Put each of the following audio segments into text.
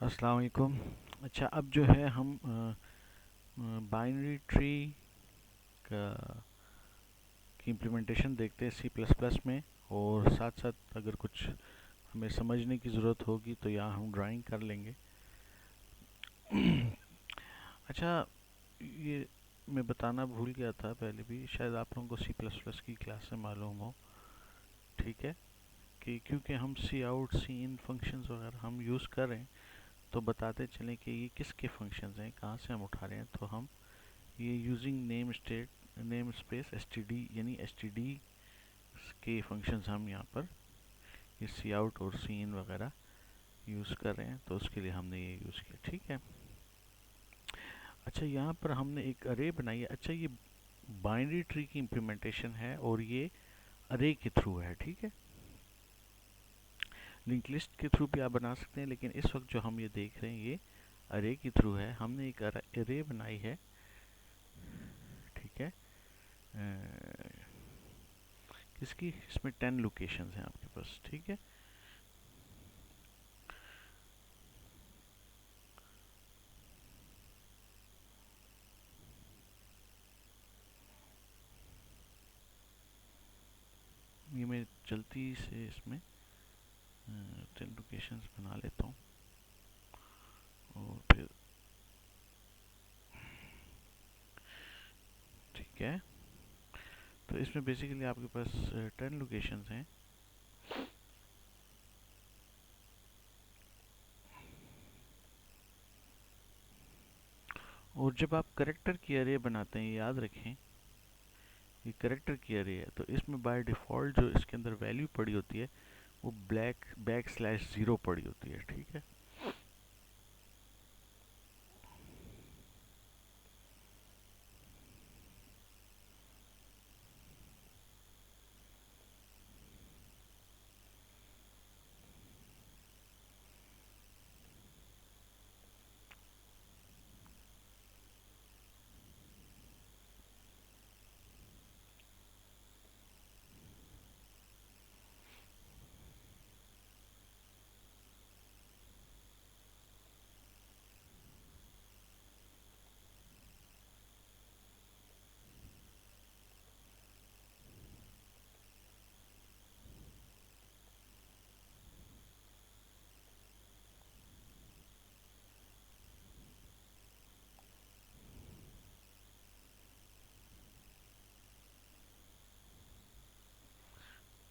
अस्सलाम वालेकुम। अच्छा, अब जो है हम बाइनरी ट्री का की इम्प्लीमेंटेशन देखते हैं सी प्लस प्लस में। और साथ साथ अगर कुछ हमें समझने की ज़रूरत होगी तो यहाँ हम ड्राइंग कर लेंगे। अच्छा, ये मैं बताना भूल गया था पहले भी, शायद आप लोगों को सी प्लस प्लस की क्लास से मालूम हो। ठीक है, कि क्योंकि हम सी आउट सी इन फंक्शंस वगैरह हम यूज़ कर रहे हैं, तो बताते चलें कि ये किसके फंक्शंस हैं, कहाँ से हम उठा रहे हैं। तो हम ये यूजिंग नेम स्पेस एसटीडी यानी एसटीडी के फंक्शंस हम यहाँ पर ये सी आउट और सी इन वगैरह यूज़ कर रहे हैं, तो उसके लिए हमने ये यूज़ किया। ठीक है। अच्छा, यहाँ पर हमने एक अरे बनाई है। अच्छा, ये बाइनरी ट्री की इम्प्लीमेंटेशन है और ये अरे के थ्रू है। ठीक है, लिंक लिस्ट के थ्रू भी आप बना सकते हैं, लेकिन इस वक्त जो हम ये देख रहे हैं ये अरे के थ्रू है। हमने एक अरे बनाई है। ठीक है, इसकी इसमें 10 लोकेशंस हैं आपके पास। ठीक है, ये मैं जल्दी से इसमें 10 लोकेशंस बना लेता हूँ और फिर ठीक है। तो इसमें बेसिकली आपके पास 10 लोकेशंस हैं। और जब आप करेक्टर की अरे बनाते हैं, याद रखें ये करेक्टर की अरे है, तो इसमें बाय डिफ़ॉल्ट जो इसके अंदर वैल्यू पड़ी होती है वो ब्लैक बैक स्लैश ज़ीरो पड़ी होती है। ठीक है,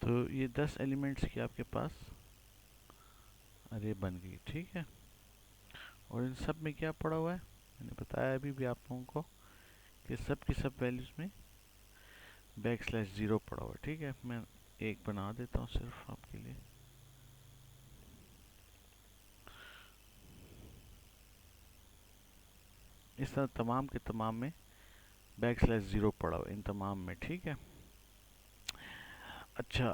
तो ये 10 एलिमेंट्स की आपके पास अरे बन गई। ठीक है, और इन सब में क्या पड़ा हुआ है, मैंने बताया अभी भी आप लोगों को कि सब की सब वैल्यूज़ में बैक स्लैश ज़ीरो पड़ा हुआ है। ठीक है, मैं एक बना देता हूँ सिर्फ आपके लिए। इस तरह तमाम के तमाम में बैक स्लैश ज़ीरो पड़ा हुआ है, इन तमाम में। ठीक है। अच्छा,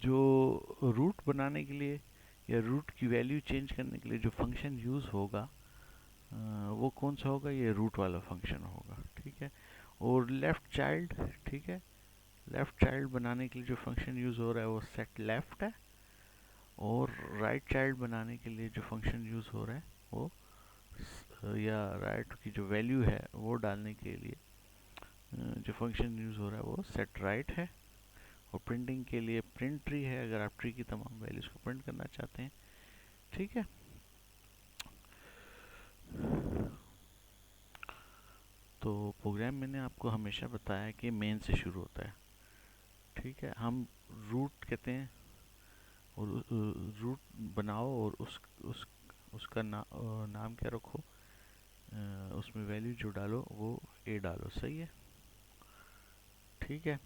जो रूट बनाने के लिए या रूट की वैल्यू चेंज करने के लिए जो फंक्शन यूज़ होगा, वो कौन सा होगा, ये रूट वाला फंक्शन होगा। ठीक है, और लेफ़्ट चाइल्ड, ठीक है, लेफ़्ट चाइल्ड बनाने के लिए जो फंक्शन यूज़ हो रहा है वो सेट लेफ़्ट है। और राइट चाइल्ड बनाने के लिए जो फंक्शन यूज़ हो रहा है वो या राइट की जो वैल्यू है वो डालने के लिए जो फंक्शन यूज़ हो रहा है वो सेट राइट है। और प्रिंटिंग के लिए प्रिंट ट्री है, अगर आप ट्री की तमाम वैल्यूज़ को प्रिंट करना चाहते हैं। ठीक है, तो प्रोग्राम मैंने आपको हमेशा बताया कि मेन से शुरू होता है। ठीक है, हम रूट कहते हैं और रूट बनाओ और उसका नाम क्या रखो, उसमें वैल्यू जो डालो वो ए डालो। सही है। ठीक है,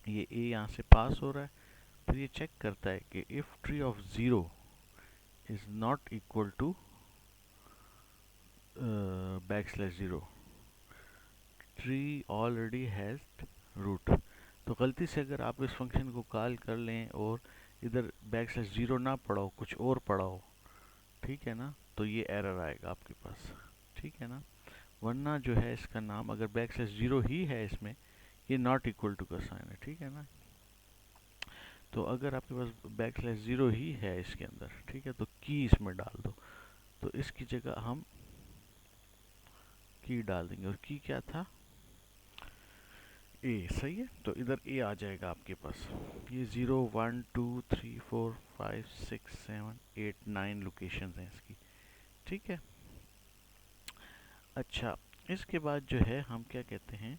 ये ए यहाँ से पास हो रहा है। फिर ये चेक करता है कि if tree of zero is not equal to back slash zero, tree already has root. तो गलती से अगर आप इस फंक्शन को कॉल कर लें और इधर बैक स्लैश ज़ीरो ना पड़ा हो, कुछ और पड़ा हो, ठीक है ना, तो ये एरर आएगा आपके पास। ठीक है ना, वरना जो है इसका नाम अगर बैक स्लैश ज़ीरो ही है इसमें, ये नॉट इक्वल टू का साइन है। ठीक है ना, तो अगर आपके पास बैक स्लैश 0 ही है इसके अंदर, ठीक है, तो की इसमें डाल दो। तो इसकी जगह हम की डाल देंगे, और की क्या था, ए, सही है। तो इधर ए आ जाएगा आपके पास। ये 0 1 2 3 4 5 6 7 8 9 लोकेशन हैं इसकी, ठीक है। अच्छा, इसके बाद जो है हम क्या कहते हैं,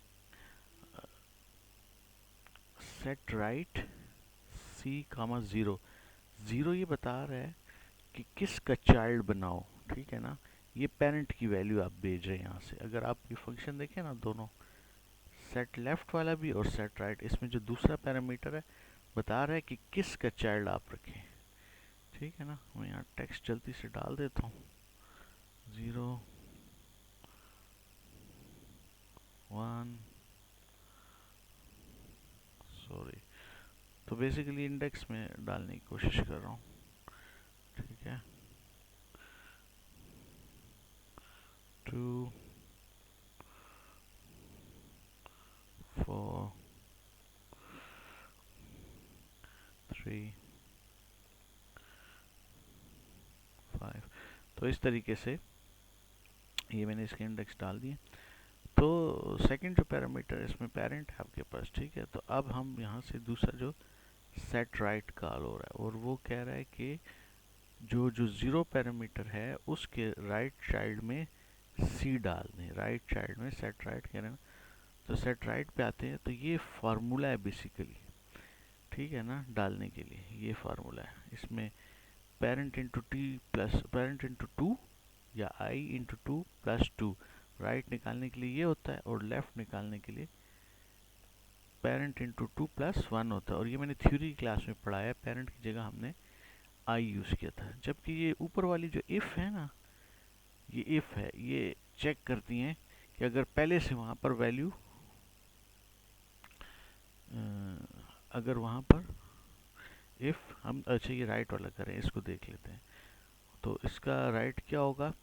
सेट राइट सी कामा 0। 0 ये बता रहा है कि किसका चाइल्ड बनाओ, ठीक है ना। ये पेरेंट की वैल्यू आप भेज रहे हैं यहाँ से। अगर आप ये फंक्शन देखें ना, दोनों सेट लेफ्ट वाला भी और सेट राइट, इसमें जो दूसरा पैरामीटर है बता रहा है कि किसका चाइल्ड आप रखें, ठीक है ना। मैं यहाँ टेक्स्ट जल्दी से डाल देता हूँ। 0 1, सॉरी, तो बेसिकली इंडेक्स में डालने की कोशिश कर रहा हूँ, ठीक है। 2 4 3 5, तो इस तरीके से ये मैंने इसके इंडेक्स डाल दिए। तो सेकंड जो पैरामीटर इसमें पेरेंट है आपके पास, ठीक है। तो अब हम यहाँ से दूसरा जो सेट राइट कॉल हो रहा है, और वो कह रहा है कि जो जो 0 पैरामीटर है उसके राइट चाइल्ड में सी डाल दें। राइट चाइल्ड में सेट राइट कह रहे हैं, तो सेट राइट पे आते हैं। तो ये फार्मूला है बेसिकली, ठीक है ना, डालने के लिए ये फार्मूला है। इसमें parent into T plus parent into 2 या आई इंटू 2 प्लस 2 राइट निकालने के लिए ये होता है, और लेफ्ट निकालने के लिए पेरेंट इंटू 2 प्लस 1 होता है। और ये मैंने थ्योरी क्लास में पढ़ाया, पेरेंट की जगह हमने आई यूज़ किया था। जबकि ये ऊपर वाली जो इफ़ है ना, ये इफ़ है, ये चेक करती हैं कि अगर पहले से वहाँ पर वैल्यू, अगर वहाँ पर इफ़ हम, अच्छा ये राइट वाला करें, इसको देख लेते हैं। तो इसका राइट क्या होगा,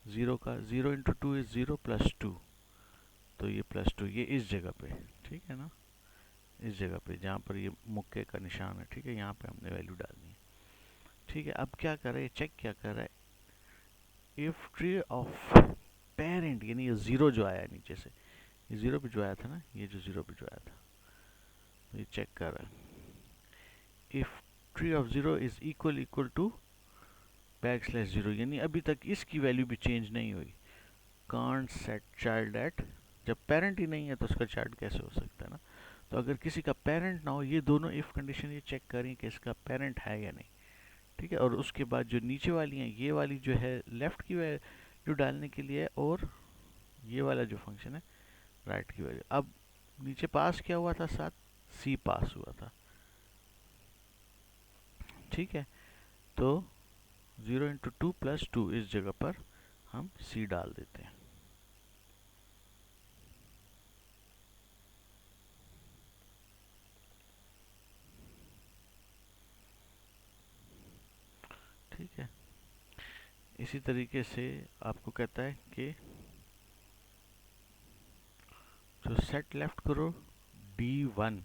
0 का 0 इंटू 2 इज़ 0 प्लस 2, तो ये प्लस 2 ये इस जगह पे, ठीक है ना, इस जगह पे जहाँ पर ये मुक्के का निशान है, ठीक है, यहाँ पे हमने वैल्यू डालनी है, ठीक है। अब क्या कर रहा है, चेक क्या कर रहा है, इफ ट्री ऑफ पेरेंट, यानी ये 0 जो आया है नीचे से, ये 0 पे जो आया था ना, ये जो 0 पे जो आया था, तो ये चेक कर रहा है if tree of 0 is equal to back slash 0, यानी अभी तक इसकी वैल्यू भी चेंज नहीं हुई। कांट सेट चाइल्ड एट, जब पेरेंट ही नहीं है तो उसका चाइल्ड कैसे हो सकता है ना। तो अगर किसी का पेरेंट ना हो, ये दोनों इफ कंडीशन ये चेक करें कि इसका पेरेंट है या नहीं, ठीक है। और उसके बाद जो नीचे वाली हैं, ये वाली जो है लेफ्ट की वैल्यू डालने के लिए, और ये वाला जो फंक्शन है राइट की वैल्यू। अब नीचे पास क्या हुआ था, साथ सी पास हुआ था, ठीक है। तो 0 इंटू 2 प्लस 2 इस जगह पर हम सी डाल देते हैं, ठीक है। इसी तरीके से आपको कहता है कि जो सेट लेफ्ट करो D1,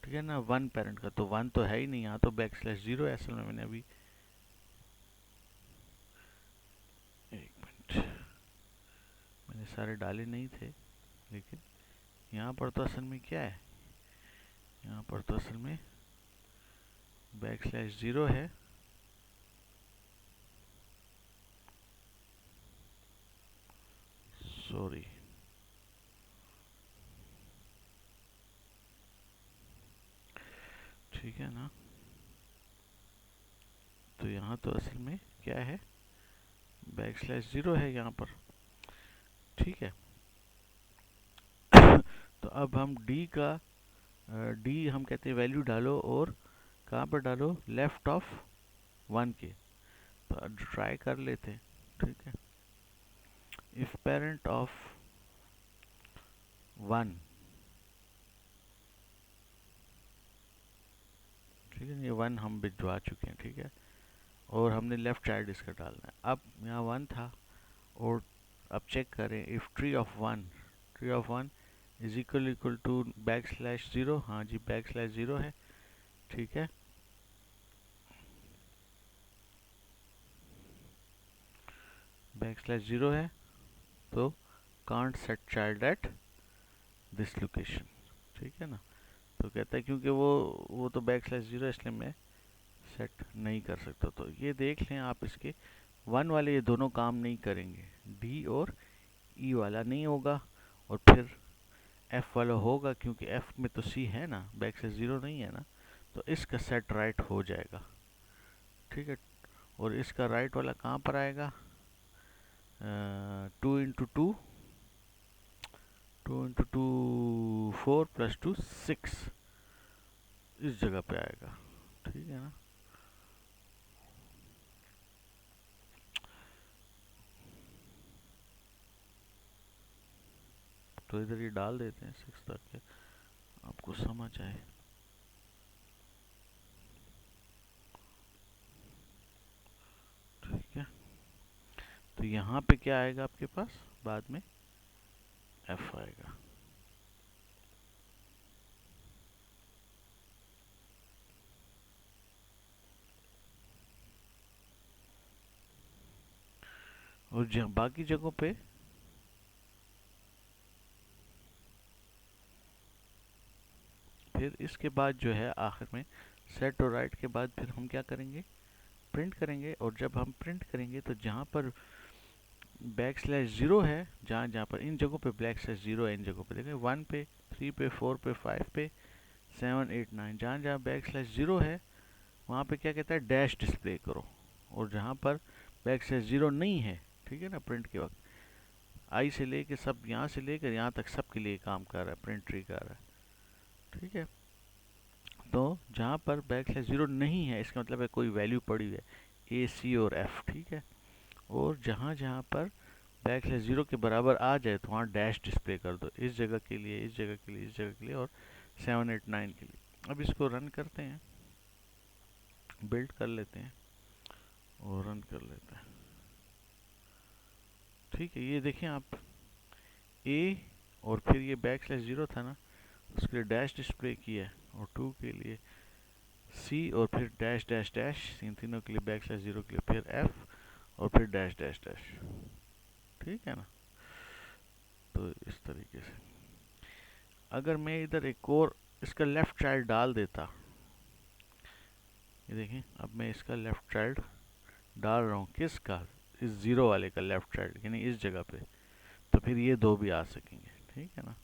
ठीक है ना, 1 पेरेंट का, तो 1 तो है ही नहीं, यहाँ तो बैक स्लैश 0 है असल में। मैंने अभी एक मिनट, मैंने सारे डाले नहीं थे, लेकिन यहाँ पर तो असल में क्या है, यहाँ पर तो असल में बैक स्लैश 0 है, सॉरी, ठीक है ना। तो यहाँ तो असल में क्या है, बैक स्लैश 0 है यहाँ पर, ठीक है। तो अब हम डी हम कहते हैं वैल्यू डालो, और कहाँ पर डालो, लेफ्ट ऑफ 1 के। तो ट्राई कर लेते हैं, ठीक है। इफ पेरेंट ऑफ 1, ठीक है, ये 1 हम भिजवा चुके हैं, ठीक है। और हमने लेफ्ट चाइल्ड इसका डालना है। अब यहाँ 1 था, और अब चेक करें if tree of 1, tree of 1 is equal to \0। हाँ जी, \0 है, ठीक है। \0 है, तो can't set child at this location, ठीक है ना। तो कहता है क्योंकि वो तो \0 इसलिए मैं सेट नहीं कर सकता। तो ये देख लें आप, इसके 1 वाले ये दोनों काम नहीं करेंगे, डी और ई वाला नहीं होगा, और फिर एफ वाला होगा, क्योंकि एफ में तो सी है ना, \0 नहीं है ना, तो इसका सेट राइट हो जाएगा, ठीक है। और इसका राइट वाला कहाँ पर आएगा, 2 इंटू टू 4 + 2 6, इस जगह पे आएगा, ठीक है ना। तो इधर ये डाल देते हैं 6 ताकि आपको समझ आए। ठीक है, तो यहाँ पे क्या आएगा आपके पास, बाद में एफ आएगा। और जहाँ बाकी जगहों पे फिर इसके बाद जो है आखिर में सेट और राइट के बाद फिर हम क्या करेंगे, प्रिंट करेंगे। और जब हम प्रिंट करेंगे तो जहाँ पर \0 है, जहाँ जहाँ पर इन जगहों पे \0 है, इन जगहों पे देखें 1 पे, 3 पे, 4 पे, 5 पे, 7, 8, 9, जहाँ जहाँ \0 है वहाँ पे क्या कहता है, डैश डिस्प्ले करो। और जहाँ पर \0 नहीं है, ठीक है ना, प्रिंट के वक्त आई से लेके सब, यहाँ से लेकर यहाँ तक सब के लिए काम कर रहा है, प्रिंट ट्री कर रहा है, ठीक है। तो जहाँ पर \0 नहीं है, इसका मतलब है कोई वैल्यू पड़ी हुई है, ए, सी और एफ, ठीक है। और जहाँ जहाँ पर \0 के बराबर आ जाए तो वहाँ डैश डिस्प्ले कर दो, इस जगह के लिए, इस जगह के लिए, इस जगह के लिए, और 7, 8, 9 के लिए। अब इसको रन करते हैं, बिल्ड कर लेते हैं और रन कर लेते हैं, ठीक है। ये देखें आप, ए और फिर ये \0 था ना, उसके लिए डैश डिस्प्ले किया है, और 2 के लिए सी, और फिर डैश डैश डैश, इन तीनों के लिए \0 के लिए फिर एफ, और फिर डैश डैश डैश, ठीक है ना। तो इस तरीके से अगर मैं इधर एक और इसका लेफ्ट चाइल्ड डाल देता, ये देखें, अब मैं इसका लेफ्ट चाइल्ड डाल रहा हूँ, किसका, इस 0 वाले का लेफ्ट चाइल्ड, यानी इस जगह पे, तो फिर ये दो भी आ सकेंगे, ठीक है ना।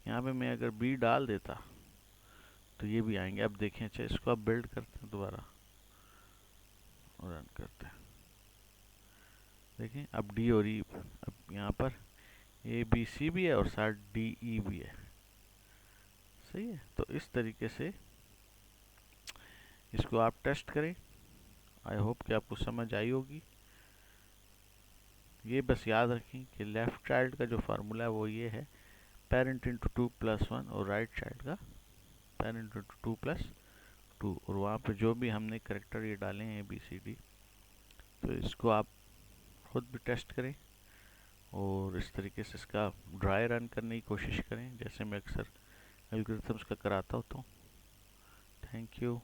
यहाँ पे मैं अगर बी डाल देता तो ये भी आएंगे। अब देखें, अच्छा इसको अब बिल्ड करते हैं दोबारा और रन करते हैं, देखें अब डी और ई, अब यहाँ पर ए बी सी भी है और साथ डी ई भी है, सही है। तो इस तरीके से इसको आप टेस्ट करें, आई होप कि आपको समझ आई होगी। ये बस याद रखें कि लेफ्ट चाइल्ड का जो फार्मूला है वो ये है, पेरेंट इंटू 2+1, और राइट चाइल्ड का पेरेंट इंटू 2+2, और वहाँ पे जो भी हमने करेक्टर ये डाले हैं ABCD, तो इसको आप खुद भी टेस्ट करें और इस तरीके से इसका ड्राई रन करने की कोशिश करें, जैसे मैं अक्सर एल्गोरिथम्स का कराता होता हूँ। Thank you.